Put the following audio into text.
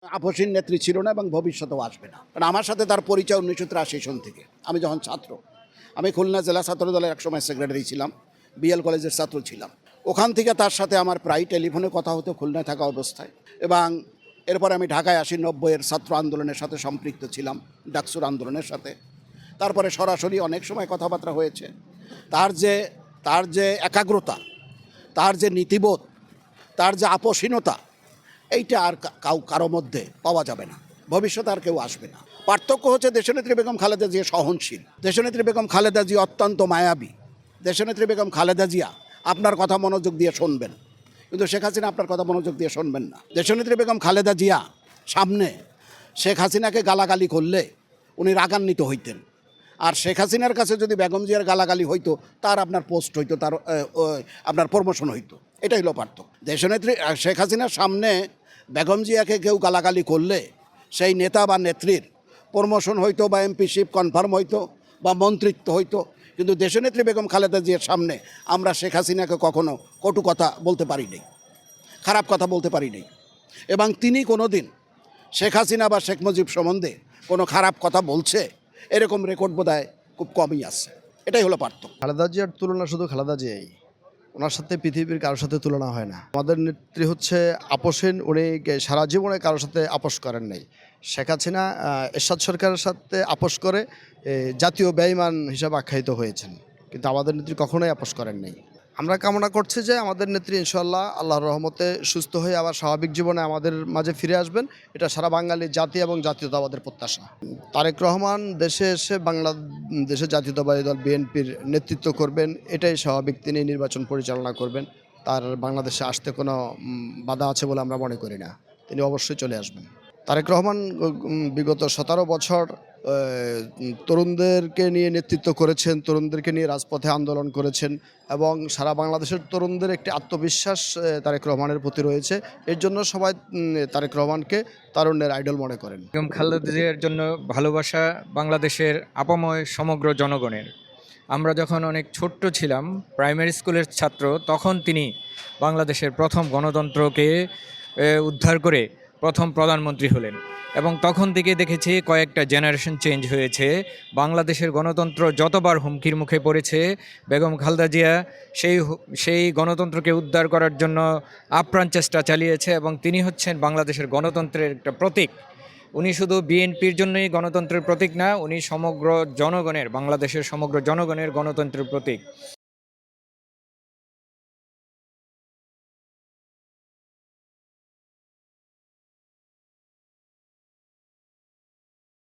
আপসীন নেত্রী ছিল না এবং ভবিষ্যতেও আসবে না। কারণ আমার সাথে তার পরিচয় 1983 সন থেকে। আমি যখন ছাত্র, আমি খুলনা জেলা ছাত্র দলের একসময় সেক্রেটারি ছিলাম, বিএল কলেজের ছাত্র ছিলাম। ওখান থেকে তার সাথে আমার প্রায় টেলিফোনে কথা হতো খুলনায় থাকা অবস্থায়। এবং এরপর আমি ঢাকায় আসি, 90-এর ছাত্র আন্দোলনের সাথে সম্পৃক্ত ছিলাম, ডাকসুর আন্দোলনের সাথে। তারপরে সরাসরি অনেক সময় কথাবার্তা হয়েছে। তার যে একাগ্রতা, তার যে নীতিবোধ, তার যে আপসীনতা, এইটা আর কারো মধ্যে পাওয়া যাবে না, ভবিষ্যতে আর কেউ আসবে না। পার্থক্য হচ্ছে দেশনেত্রী বেগম খালেদা জিয়া সহনশীল, দেশনেত্রী বেগম খালেদা জিয়া অত্যন্ত মায়াবী, দেশনেত্রী বেগম খালেদা জিয়া আপনার কথা মনোযোগ দিয়ে শুনবেন, কিন্তু শেখ হাসিনা আপনার কথা মনোযোগ দিয়ে শুনবেন না। দেশনেত্রী বেগম খালেদা জিয়া সামনে শেখ হাসিনাকে গালাগালি করলে উনি রাগান্বিত হইতেন, আর শেখ হাসিনার কাছে যদি বেগম জিয়ার গালাগালি হইতো, তার আপনার পোস্ট হইতো, তার আপনার প্রমোশন হইতো। এটাই হলো পার্থক্য। দেশনেত্রী শেখ হাসিনার সামনে বেগম জিয়াকে কেউ গালাগালি করলে সেই নেতা বা নেত্রীর প্রমোশন হইতো, বা এমপিশিপ কনফার্ম হইতো, বা মন্ত্রিত্ব হইতো। কিন্তু দেশনেত্রী বেগম খালেদা জিয়ার সামনে আমরা শেখ হাসিনাকে কখনো কটু কথা বলতে পারি নাই, খারাপ কথা বলতে পারি নাই। এবং তিনি কোনো দিন শেখ হাসিনা বা শেখ মুজিব সম্বন্ধে কোনো খারাপ কথা বলছে এরকম রেকর্ড বোধহয় খুব কমই আছে। এটাই হলো পার্থক্য। খালেদা জিয়ার তুলনা শুধু খালেদা জিয়াই, ওনার সাথে পৃথিবীর কারোর সাথে তুলনা হয় না। আমাদের নেত্রী হচ্ছে আপোষহীন, উনি সারা জীবনে কারোর সাথে আপোষ করেন নাই। শেখ হাসিনা এরশাদ সরকারের সাথে আপোষ করে জাতীয় বেঈমান হিসাবে আখ্যায়িত হয়েছেন, কিন্তু আমাদের নেত্রী কখনোই আপোষ করেন নাই। আমরা কামনা করছি যে আমাদের নেত্রী ইনশাআল্লাহ আল্লাহর রহমতে সুস্থ হয়ে আবার স্বাভাবিক জীবনে আমাদের মাঝে ফিরে আসবেন। এটা সারা বাঙালি জাতি এবং জাতীয়তাবাদের প্রত্যাশা। তারেক রহমান দেশে এসে বাংলাদেশের জাতীয়তাবাদী দল বিএনপির নেতৃত্ব করবেন, এটাই স্বাভাবিক। তিনি নির্বাচন পরিচালনা করবেন, তার বাংলাদেশে আসতে কোনো বাধা আছে বলে আমরা মনে করি না। তিনি অবশ্যই চলে আসবেন। তারেক রহমান বিগত 17 বছর তরুণদেরকে নিয়ে নেতৃত্ব করেছেন, তরুণদেরকে নিয়ে রাজপথে আন্দোলন করেছেন, এবং সারা বাংলাদেশের তরুণদের একটি আত্মবিশ্বাস তারেক রহমানের প্রতি রয়েছে। এর জন্য সবাই তারেক রহমানকে তারুণ্যের আইডল মনে করেন। বেগম খালেদা জিয়ার জন্য ভালোবাসা বাংলাদেশের আপাময় সমগ্র জনগণের। আমরা যখন অনেক ছোট্ট ছিলাম, প্রাইমারি স্কুলের ছাত্র, তখন তিনি বাংলাদেশের প্রথম গণতন্ত্রকে উদ্ধার করে প্রথম প্রধানমন্ত্রী হলেন, এবং তখন থেকে দেখেছি কয়েকটা জেনারেশন চেঞ্জ হয়েছে। বাংলাদেশের গণতন্ত্র যতবার হুমকির মুখে পড়েছে, বেগম খালেদা জিয়া সেই গণতন্ত্রকে উদ্ধার করার জন্য আপ্রাণ চেষ্টা চালিয়েছে, এবং তিনি হচ্ছেন বাংলাদেশের গণতন্ত্রের একটা প্রতীক। উনি শুধু বিএনপির জন্যই গণতন্ত্রের প্রতীক না, উনি সমগ্র জনগণের, বাংলাদেশের সমগ্র জনগণের গণতন্ত্রের প্রতীক।